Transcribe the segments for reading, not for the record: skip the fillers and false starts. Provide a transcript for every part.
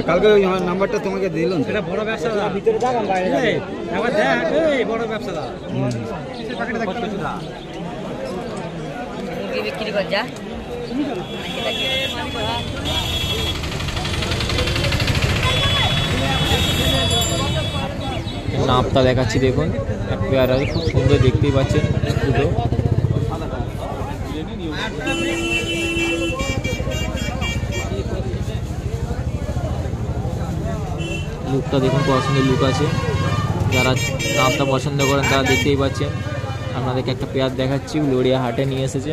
কালকে ওই আমার নাম্বারটা তোমাকে দিলাম। এটা বড় ব্যবসাদার ভিতরে দাঁড়ান বাইরে একবার দেখ এই বড় ব্যবসাদার কিসের প্যাকেটে দেখ কিছু না কি বিক্রি কর যা নাপটা দেখাচ্ছি দেখুন, এক পেয়ারা খুব সুন্দর দেখতেই পাচ্ছেন দুটো। লুকটা দেখুন কত সুন্দর লুক আছে, যারা নাপটা পছন্দ করেন তারা দেখতেই পাচ্ছেন। আপনাদেরকে একটা পেয়ার দেখাচ্ছি, উলুবেড়িয়া হাটে নিয়ে এসেছে,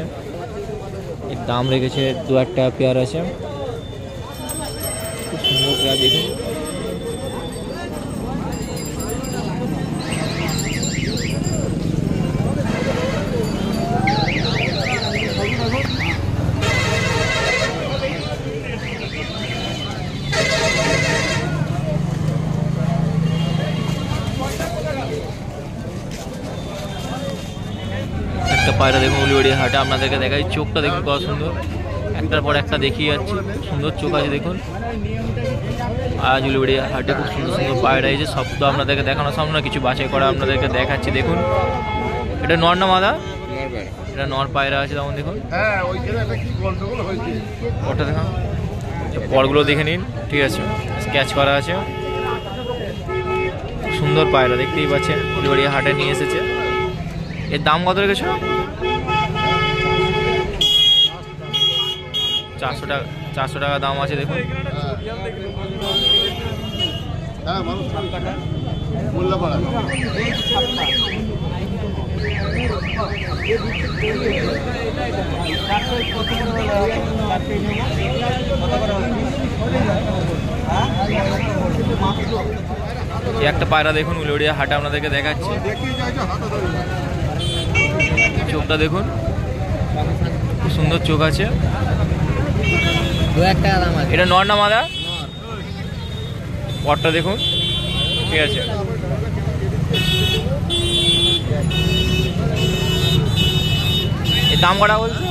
এর দাম রেখেছে 2,000 টাকা পেয়ার আছে, খুব সুন্দর পেয়ার দেখুন। একটা পায়রা দেখুন উলুবেড়িয়া হাটে আপনাদেরকে দেখাই, চোখটা দেখুন কত সুন্দর, একটার পর একটা দেখিয়ে যাচ্ছি, সুন্দর চোখ আছে দেখুন। আজ উলুবেড়িয়া হাটে খুব সুন্দর সুন্দর পায়রা এসে, সব তো আপনাদেরকে দেখানো সম্ভব না, কিছু বাছাই করা আপনাদেরকে দেখাচ্ছি দেখুন। এটা নর না মাদা? এটা নর পায়রা আছে, তেমন দেখুন। ওটা দেখুন, পরগুলো দেখে নিন, ঠিক আছে, স্কেচ করা আছে, সুন্দর পায়রা দেখতেই পাচ্ছেন, উলুবেড়িয়া হাটে নিয়ে এসেছে। এর দাম কত রেখেছ? 400 টাকা দাম আছে দেখুন। একটা পায়রা দেখুন উলুবেড়িয়া হাটে আপনাদেরকে দেখাচ্ছি, চোখটা দেখুন, খুব সুন্দর চোখ আছে। 2,000 টাকা দাম আছে। এটা নর না মাদা? পটটা দেখুন, ঠিক আছে। এর দাম কটা বলছে?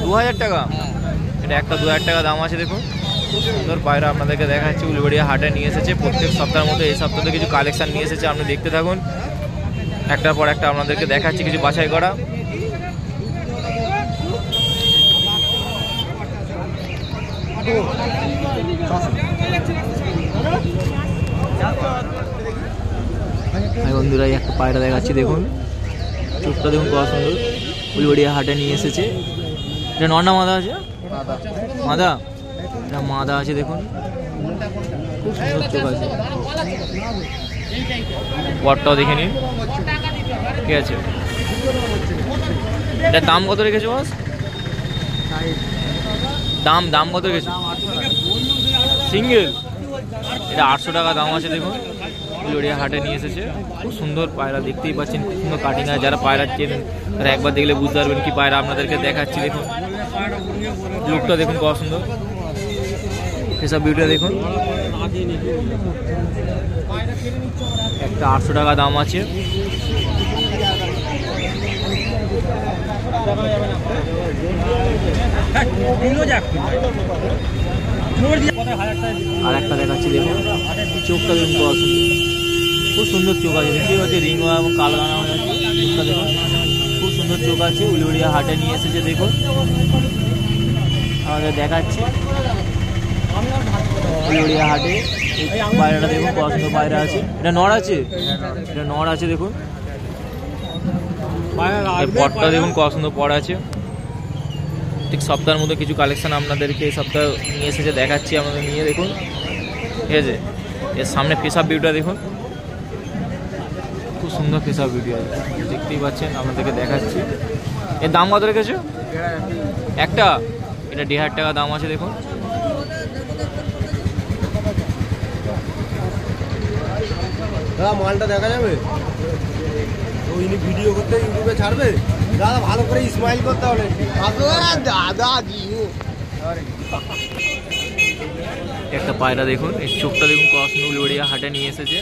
2,000 টাকা। এটা একটা 2,000 টাকা দাম আছে দেখুন, খুব সুন্দর পায়রা আপনাদেরকে দেখাচ্ছি, উলুবেড়িয়া হাটে নিয়ে এসেছে। প্রত্যেক সপ্তাহের মতো এই সপ্তাহে কিছু কালেকশন নিয়ে এসেছে, আপনি দেখতে থাকুন, একটার পর একটা আপনাদেরকে দেখাচ্ছি কিছু বাছাই করা। বন্ধুরা একটা পায়রা দেখাচ্ছি দেখুন, চোখটা দেখুন কত সুন্দর, উলুবেড়িয়া হাটে নিয়ে এসেছে। এটা নর না মাদা আছে? মাদা, এটা মাদা আছে দেখুন, খুব সুন্দর চোখ আছে, পটটাও দেখে নিন, ঠিক আছে। এটার দাম কত রেখেছো বস? দাম কত রেখেছো সিঙ্গেল? এটা 800 টাকা দাম আছে দেখুন, উলুবেড়িয়া হাটে নিয়ে এসেছে। খুব সুন্দর পায়রা দেখতেই পাচ্ছেন, খুব সুন্দর কাটিং আছে, যারা পায়রা চেনেন তারা একবার দেখলে বুঝতে পারবেন কি পায়রা আপনাদেরকে দেখাচ্ছি দেখুন। লুকটা দেখুন কত সুন্দর, এসব ভিডিও দেখুন। একটা 800 টাকা দাম আছে। আর একটা দেখাচ্ছি দেখুন, চোখটা দেখুন কত সুন্দর, খুব সুন্দর চোখ আছে, দেখতেই পাচ্ছি রিং এবং কালো দানা হয়ে আছে, চোখটা দেখুন খুব সুন্দর চোখ আছে। উলুবেড়িয়া হাটে নিয়ে এসেছে দেখুন, আমাদের দেখাচ্ছি উলুবেড়িয়া হাটে পায়রাটা দেখুন কত সুন্দর পায়রা আছে। এটা নর আছে? এটা নর আছে দেখুন, পটটা দেখুন কত সুন্দর পট আছে। ঠিক সপ্তাহের মধ্যে কিছু কালেকশন আপনাদেরকে এই সপ্তাহে নিয়ে এসেছে, দেখাচ্ছি আপনাদের নিয়ে দেখুন, ঠিক আছে। এর সামনে ফেস আপ ভিউটা দেখুন, খুব সুন্দর ফেস আপ ভিডিও দেখতেই পাচ্ছেন, আপনাদেরকে দেখাচ্ছি। এর দাম কত রেখেছো? একটা, এটা 1,500 টাকা দাম আছে দেখুন। মালটা দেখা যাবে, ওইনি ভিডিও করতে ইউটিউবে ছাড়বে, দাদা ভালো করে স্মাইল করতে হবে। দাদা একটা পায়রা দেখুন, এই চোখটা দেখুন, ক্রস উলুবেড়িয়া হাটে নিয়ে এসেছে।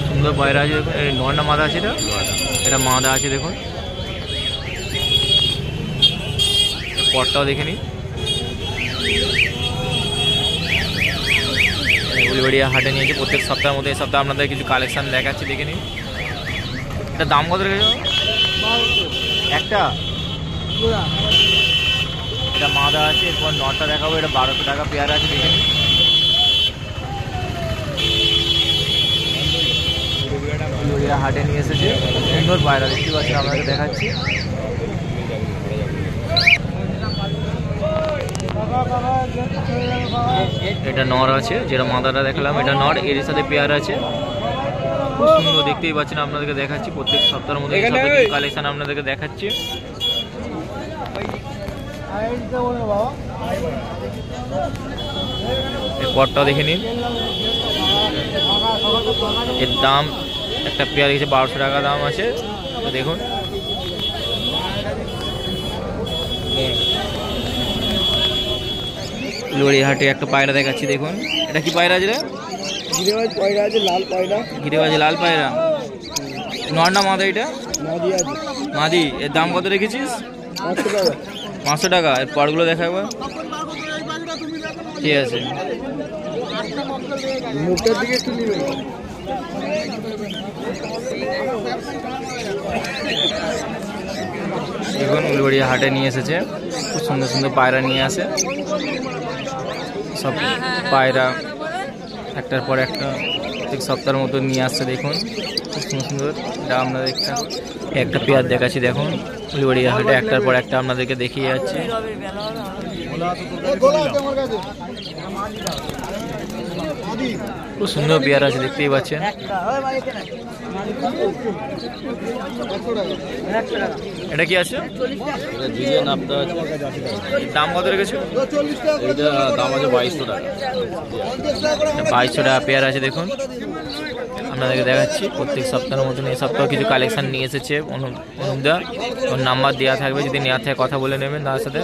সুন্দর পায়রা আছে দেখুন। এই নর না মাদা আছে? এটা মাদা আছে দেখুন। পটটাও দেখে নিন। উলুবেড়িয়া হাটে নিয়েছে প্রত্যেক সপ্তাহের মধ্যে। এই সপ্তাহে আপনাদের কিছু কালেকশন দেখাচ্ছি, দেখে নিন। এটা দাম কত রেখেছ? একটা এটা মাদা আছে। এরপর নটা দেখাবো, এটা 1200 টাকা পেয়ার আছে, দেখে নিন। উলুবেড়িয়া হাটে নিয়ে এসেছে সুন্দর পায়রা, দেখতে পাচ্ছেন, আপনাকে দেখাচ্ছি। এটা নর আছে, যেটা মাদাটা দেখালাম এটা নর, এর সাথে পেয়ার আছে। খুব সুন্দর, দেখতেই পাচ্ছেন, আপনাদেরকে দেখাচ্ছি প্রত্যেক সপ্তাহের মধ্যে কালেকশন আপনাদেরকে দেখাচ্ছি। পটটাও দেখে নিন। এর দাম একটা পেয়ার গেছে 1200 টাকা দাম আছে, দেখুন। উলুবেড়িয়া একটা পায়রা দেখাচ্ছি, দেখুন। এটা কি পায়রা আছে রে? গিরিবাজ পায়রা আছে, লাল পায়রা। গিরিবাজ লাল পায়রা। নর না মাদা? এটা মাদি আছে। মাদি। এর দাম কত রেখেছিস? 500 টাকা। 500 টাকা। এর পরগুলো দেখা একবার। ঠিক আছে, মুখটার দিকে একটু নিবে। দেখুন উলুবেড়িয়া হাটে নিয়ে এসেছে, খুব সুন্দর সুন্দর পায়রা নিয়ে আসে। সব পায়রা একটার পর একটা প্রত্যেক সপ্তাহের মতো নিয়ে আসছে, দেখুন খুব সুন্দর সুন্দর। এটা আপনাদের একটা পেয়ার দেখাচ্ছি, দেখুন উলুবেড়িয়া হাটে একটার পর একটা আপনাদেরকে দেখিয়ে যাচ্ছে। খুব সুন্দর পেয়ার আছে, দেখতেই পাচ্ছেন। এটা কি আছে? দাম কত রেখেছো? দাম আছে 2200 টাকা। 2200 টাকা পেয়ার আছে, দেখুন আপনাদেরকে দেখাচ্ছি। প্রত্যেক সপ্তাহের মতন এই সপ্তাহে কিছু কালেকশন নিয়ে এসেছে অনুপদা। ওর নাম্বার দেওয়া থাকবে, যদি নেওয়ার থেকে কথা বলে নেবেন তার সাথে।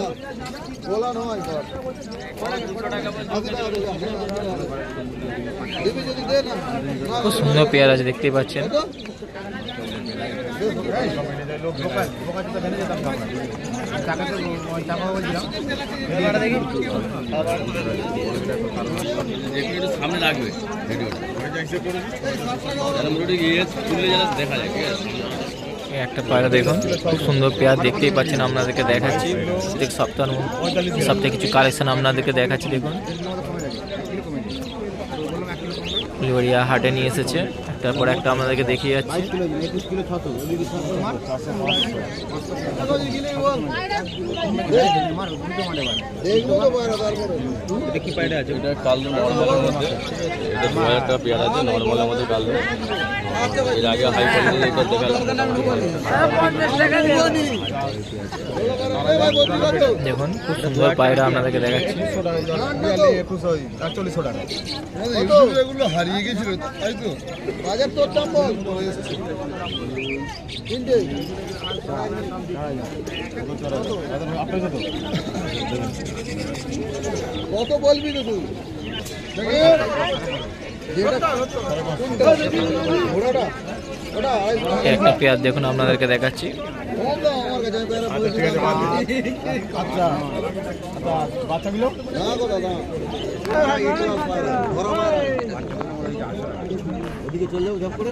খুব সুন্দর পেয়ার আছে, দেখতেই পাচ্ছেন। সামনে লাগবে দেখা যায়। একটা পায়রা দেখুন, খুব সুন্দর পেয়ার, দেখতেই পাচ্ছেন, আপনাদেরকে দেখাচ্ছি। প্রত্যেক সপ্তাহে কিছু কালেকশন আপনাদেরকে দেখাচ্ছি, দেখুন উলুবেড়িয়া হাটে নিয়ে এসেছে একটার পর একটা আপনাদেরকে দেখিয়ে যাচ্ছি। কি পায়রা আছে? ওটা কালো নরমালের মধ্যে, এটা 2000 টাকা পেয়ার আছে, নরমালের মধ্যে কালো। এর আগে হাই কোয়ালিটি এটা দেখালাম। দেখুন খুব সুন্দর পায়রা আপনাদেরকে দেখাচ্ছি। এগুলো হারিয়ে গেছিল, তাই তো বাজার তোর দাম বল। কত বলবি তো তুই? একটা পেয়ার দেখুন আপনাদেরকে দেখাচ্ছি। বাচ্চাগুলো ওদিকে চললেও জব করে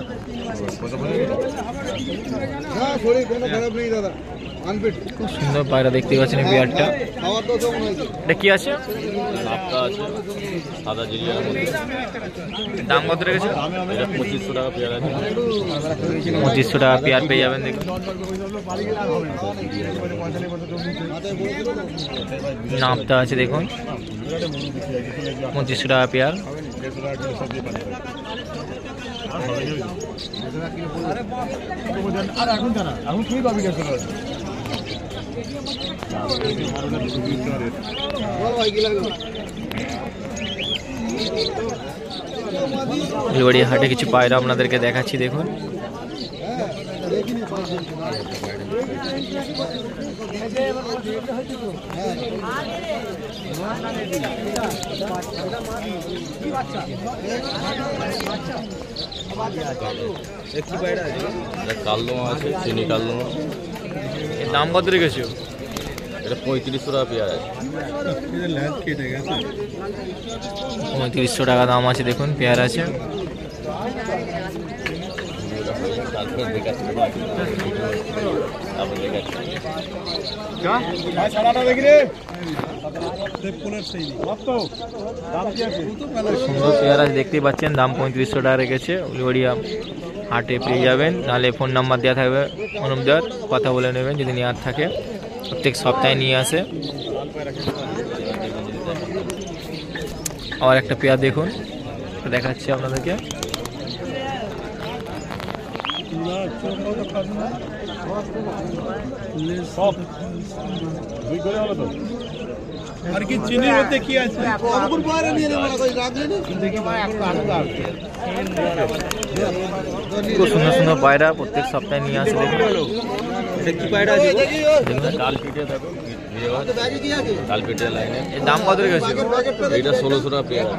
হ্যাঁ, শরীর কোনো খারাপ নেই দাদা। খুব সুন্দর পায়রা, দেখতে পাচ্ছেন এই পেয়ারটা। এটা কি আছে? সাদা জিরিয়া। দাম কত রেখেছে? এটা 2500 টাকা পেয়ার আছে। 2500 টাকা পেয়ার পেয়ে যাবেন, দেখুন নামটা আছে, দেখুন 2500 টাকা পেয়ার। উলুবেড়িয়া হাটে কিছু পায়রা আপনাদেরকে দেখাচ্ছি, দেখুন কালদমা আছে, চিনি কালদমা। এর দাম কত রেখেছো? এটা 3500 টাকা পেয়ারা আছে। 3500 টাকা দাম আছে দেখুন, পেয়ার আছে। তারপর দেখাচ্ছি, তারপর দেখাচ্ছি। সুন্দর পেয়ার আছে দেখতেই পাচ্ছেন, দাম 3500 টাকা রেখেছে। উলুবেড়িয়া হাটে পেয়ে যাবেন, নাহলে ফোন নাম্বার দেওয়া থাকবে অনুপদার, কথা বলে নেবেন যদি নেওয়ার থাকে। প্রত্যেক সপ্তাহে নিয়ে আসে। আর একটা পেয়ার দেখুন, দেখাচ্ছি আপনাদেরকে। আর কি চিনি মধ্যে কি আছে? খুব সুন্দর সুন্দর পায়রা প্রত্যেক সপ্তাহে নিয়ে আসে দেখুন। কালপিটিয়া লাইনে। এর দাম কত রেখেছে? এইটা 1600 টাকা পেয়ারা।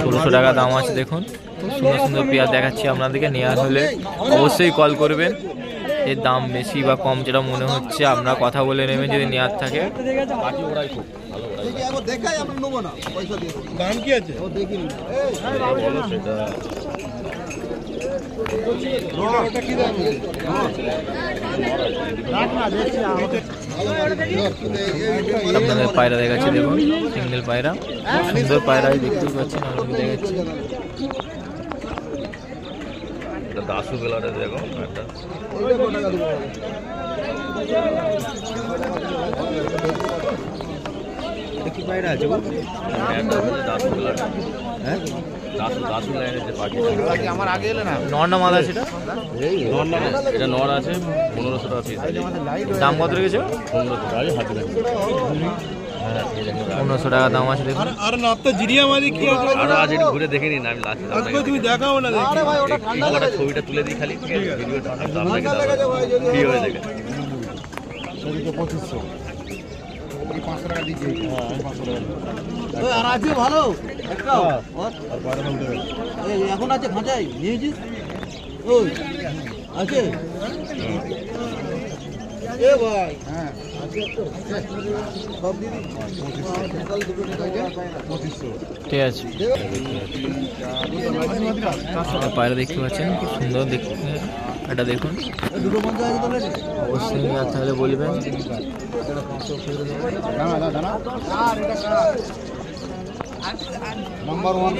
1600 টাকা দাম আছে দেখুন। খুব সুন্দর সুন্দর পেয়ার দেখাচ্ছি আপনাদেরকে, নেওয়ার হলে অবশ্যই কল করবেন। এর দাম বেশি বা কম যেটা মনে হচ্ছে আপনারা কথা বলে নেবেন যদি নেওয়ার থাকে। দাম কি আছে? আপনাদের পায়রা দেখাচ্ছি দেখুন, সিঙ্গেল পায়রা, সুন্দর পায়রা দেখতেই পাচ্ছেন। আপনাদের দেখাচ্ছি দাসু বেলাটা দেখো একটা। কি পায়রা আছে? দাসু বেলাটা, হ্যাঁ দাসু লাইনের যে পাখি আমার আগে এলে না। নর না মাদা সেটা? এটা নর আছে, 1500 টাকা পিস আছে। দাম কত রেখেছে? 1500 টাকা হাতে লাগে। 1500 টাকা দাম আছে দেখুন। আর না তো জিরিয়া মাঝে কি আছে? আরো আজ একটু ঘুরে দেখে নিন, আমি লাস্টে আজকে তুমি দেখাও না দেখি। একটা ছবিটা তুলে দিই খালি, ঠিক আছে? ভিডিওটা আপনাকে ফ্রি হয়ে দেখে। 2500 500 টাকা দিচ্ছি। আর আছে ভালো একটা এখন আছে খাঁচাই নিয়েছিস? ওই আছে এ ভাই, হ্যাঁ আছে তো সব দিদি 2500। ঠিক আছে, পায়রা দেখতে পাচ্ছেন খুব সুন্দর দেখতে। এটা দেখুন, দুটো 50 আছে তাহলে অবশ্যই নেওয়ার থাকলে বলবেন। নাম্বার 1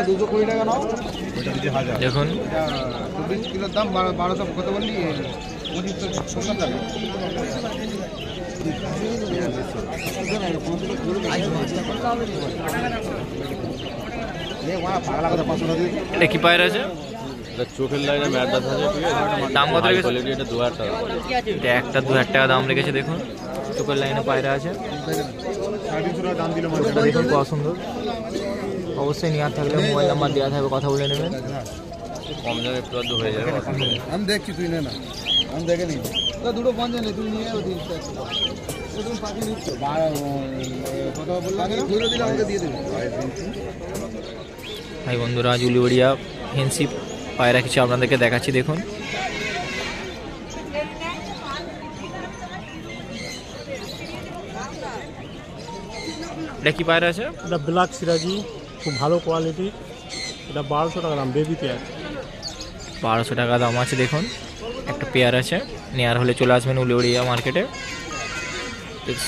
220 টাকা নাও। দেখুন 24 কিলোর দাম 1200 কত বললি? 2500 টাকা। এটা কি পায়রা আছে? এটা চোখের লাইনে ম্যাডাস আছে, ঠিক আছে? দাম কত রেখেছে? কোয়ালিটি এটা 2000 টাকা। এটা একটা 2000 টাকা দাম রেখেছে দেখুন। চোখের লাইনে পায়রা আছে, 350 টাকা দাম দিল। এটা দেখুন কত সুন্দর। অবশ্যই নেওয়ার থাকলে মোবাইল নাম্বার দেওয়া থাকবে, কথা বলে নেবেন। কম দামে একটু আধটু হয়ে যাবে। আমি দেখছি, তুই নে না, আমি দেখে নিই। দুটো 50 নেই, তুই নিয়ে দিন। তুমি পাখি নিচ্ছ কথা বললাম, ঘুরে দিলে আমাকে দিয়ে দেবে। ভাই বন্ধুরা, আজ উলুবেড়িয়া ফেন্সি পায়রা কিছু আপনাদেরকে দেখাচ্ছি দেখুন। এটা কি পায়রা আছে? এটা ব্ল্যাক সিরাজি, খুব ভালো কোয়ালিটি। এটা 1200 টাকা দাম, বেবি পেয়ার। 1200 টাকা দাম আছে দেখুন। একটা পেয়ার আছে, নেওয়ার হলে চলে আসবেন উলুবেড়িয়া মার্কেটে,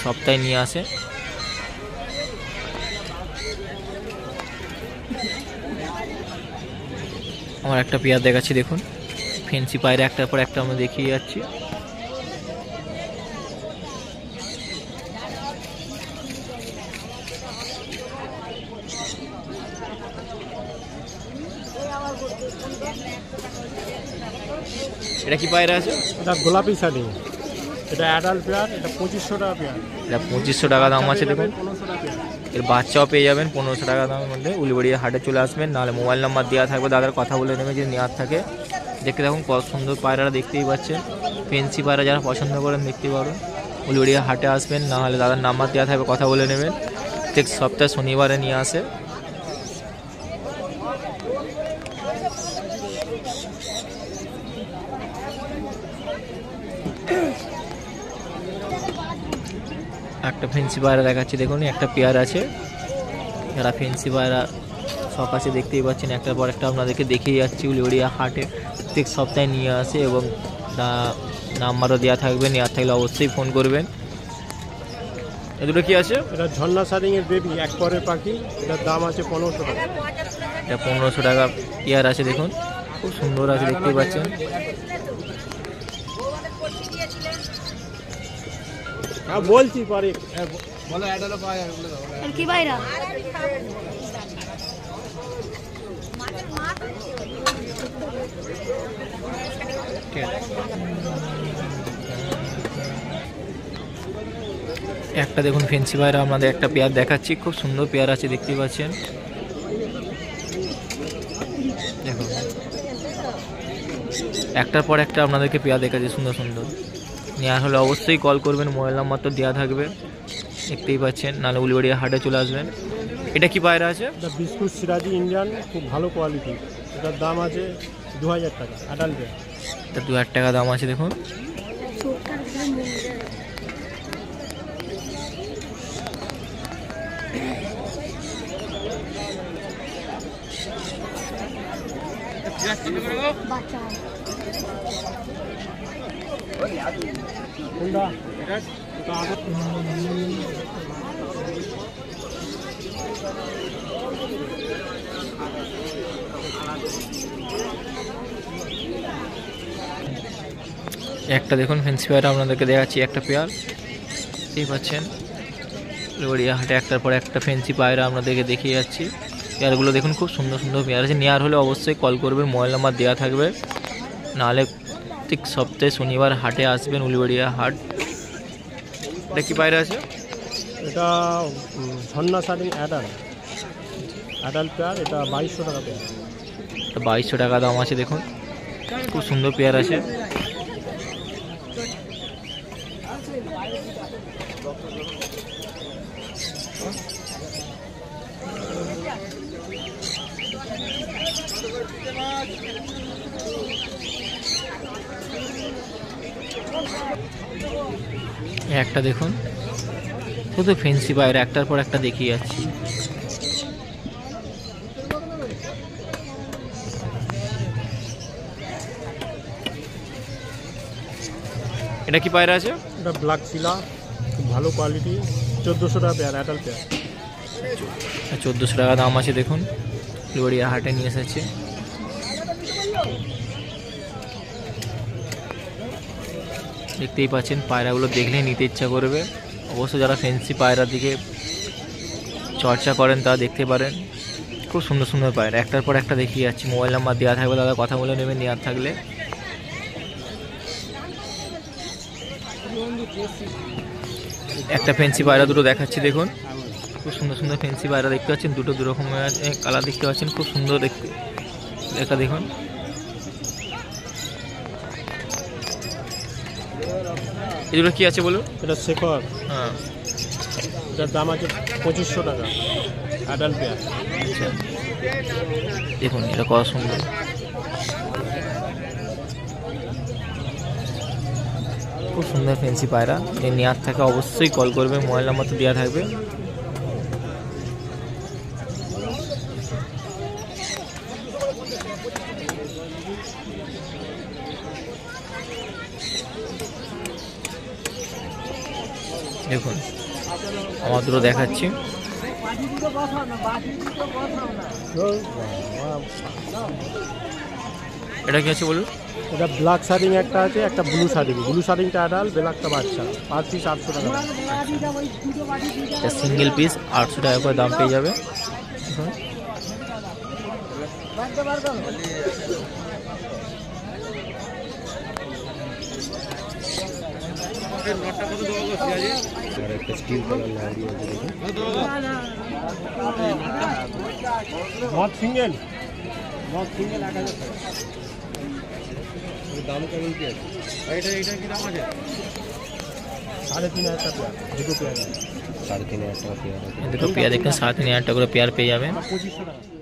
সপ্তাহে নিয়ে আসে। আমার একটা পেয়ার দেখাচ্ছি দেখুন, ফেন্সি পায়রা একটার পর একটা আমরা দেখিয়ে যাচ্ছি। এটা কি পায়রা আছে? এটা গোলাপি শাড়ি, এটা অ্যাডাল্ট পেয়ার। এটা 2500 টাকা পেয়ার। এটা 2500 টাকা দাম আছে দেখুন। 1500 টাকা পেয়ার। এর বাচ্চাও পেয়ে যাবেন 1500 টাকা দামের মধ্যে। উলুবেড়িয়া হাটে চলে আসবেন, নাহলে মোবাইল নাম্বার দেওয়া থাকবে, দাদার কথা বলে নেবে যদি নেওয়ার থাকে। দেখতে দেখুন কত সুন্দর পায়রাটা দেখতেই পাচ্ছেন। ফেন্সি পায়রা যারা পছন্দ করেন দেখতে পারুন, উলুবেড়িয়া হাটে আসবেন, নাহলে দাদার নাম্বার দেওয়া থাকবে, কথা বলে নেবেন। প্রত্যেক সপ্তাহে শনিবারে নিয়ে আসে। একটা ফেন্সি পায়রা দেখাচ্ছি দেখুন, একটা পেয়ার আছে। যারা ফেন্সি পায়রা শখ আছে দেখতেই পাচ্ছেন, একটার পর একটা আপনাদেরকে দেখিয়ে যাচ্ছি। উলুবেড়িয়া হাটে প্রত্যেক সপ্তাহে নিয়ে আসে এবং নাম্বারও দেওয়া থাকবে, নেওয়ার থাকলে অবশ্যই ফোন করবেন। এ দুটো কি আছে? এটা ঝর্ণা শাড়িংয়ের বেবি, এক পরের পাখি। এটার দাম আছে 1500 টাকা। এটা 1500 টাকা পেয়ার আছে দেখুন, খুব সুন্দর আছে দেখতেই পাচ্ছেন। হ্যাঁ বলছি পরে। বলো অ্যাডালও পাওয়া যাবে বলে দাও। আর কি বাইরা একটা দেখুন ফেন্সি পায়রা আপনাদের একটা পেয়ার দেখাচ্ছি, খুব সুন্দর পেয়ার আছে দেখতেই পাচ্ছেন। দেখুন একটার পর একটা আপনাদেরকে পেয়ার দেখাচ্ছি সুন্দর সুন্দর। নেওয়ার হলে অবশ্যই কল করবেন, মোবাইল নাম্বার তো দেওয়া থাকবে দেখতেই পাচ্ছেন, নাহলে উলুবেড়িয়া হাটে চলে আসবেন। এটা কি পায়রা আছে? এটা বিস্কুট সিরাজি ইন্ডিয়ান, খুব ভালো কোয়ালিটি। এটার দাম আছে 2000 টাকা অ্যাডাল্ট পেয়ার। এটা 2000 টাকা দাম আছে দেখুন। বাচ্চা কোনটা? একটা দেখুন ফেন্সি পায়রা আপনাদেরকে দেখাচ্ছি, একটা পেয়ার দেখতেই পাচ্ছেন। উলুবেড়িয়া হাটে একটার পর একটা ফেন্সি পায়রা আপনাদেরকে দেখিয়ে যাচ্ছি। পেয়ারগুলো দেখুন খুব সুন্দর সুন্দর পেয়ার আছে। নেওয়ার হলে অবশ্যই কল করবেন, মোবাইল নাম্বার দেওয়া থাকবে, নাহলে ঠিক সপ্তাহে শনিবার হাটে আসবেন উলুবেড়িয়া হাট। এটা কি পায়রা আছে? এটা ঝর্ণা শাড়িং অ্যাডাল্ট পেয়ার। এটা 2200 টাকা পেয়ার। 2200 টাকা দাম আছে দেখুন, খুব সুন্দর পেয়ার আছে। একটা দেখুন শুধু ফেন্সি পায়রা, একটার পর একটা দেখিয়ে যাচ্ছি। এটা কি পায়রা আছে? এটা ব্ল্যাক শিলা, খুব ভালো কোয়ালিটি। 1400 টাকা পেয়ার, অ্যাডাল্ট পেয়ার। 1400 টাকা দাম আছে দেখুন, উলুবেড়িয়া হাটে নিয়ে এসেছে। দেখতেই পাচ্ছেন পায়রাগুলো দেখলেই নিতে ইচ্ছা করবে। অবশ্য যারা ফেন্সি পায়রার দিকে চর্চা করেন তারা দেখতে পারেন, খুব সুন্দর সুন্দর পায়রা। একটার পর একটা দেখিয়ে যাচ্ছি, মোবাইল নাম্বার দেওয়া থাকবে, দাদা কথা বলে নেবেন নেওয়ার থাকলে। একটা ফেন্সি পায়রা দুটো দেখাচ্ছি দেখুন, খুব সুন্দর সুন্দর ফেন্সি পায়রা দেখতে পাচ্ছেন। দুটো দু রকমের কালার দেখতে পাচ্ছেন, খুব সুন্দর দেখতে। এটা দেখুন এগুলো কি আছে বলুন? এটা শেখর। হ্যাঁ, এটার দাম আছে 2500 টাকা, অ্যাডাল্ট পেয়ার। আচ্ছা দেখুন এটা কত সুন্দর। খুব সুন্দর ফেন্সি পায়রা। এই নেওয়ার থাকে অবশ্যই কল করবে, মোবাইল নাম্বার তো দেওয়া থাকবে। দেখুন আমার দুটো দেখাচ্ছি। এটা কি আছে বলুন? এটা ব্ল্যাক শাড়িং একটা আছে, একটা ব্লু শাড়িং। ব্লু শাড়িংটা অ্যাডাল্ট, ব্ল্যাকটা বাচ্চা। পার পিস 800 টাকা। এটা সিঙ্গেল পিস 800 টাকা করে দাম পেয়ে যাবে। একটা স্টিল কালার লাইট আছে। মদ সিঙ্গেল 1000 টাকা। দাম কেমন কি আছে? এটা কি দাম আছে? 3500 টাকা পেয়ার, দুটো পেয়ার। 3500 টাকা পেয়ার আছে। দুটো পেয়ার দেখুন 3500 টাকা করে পেয়ার পেয়ে যাবেন। 2500 টাকা।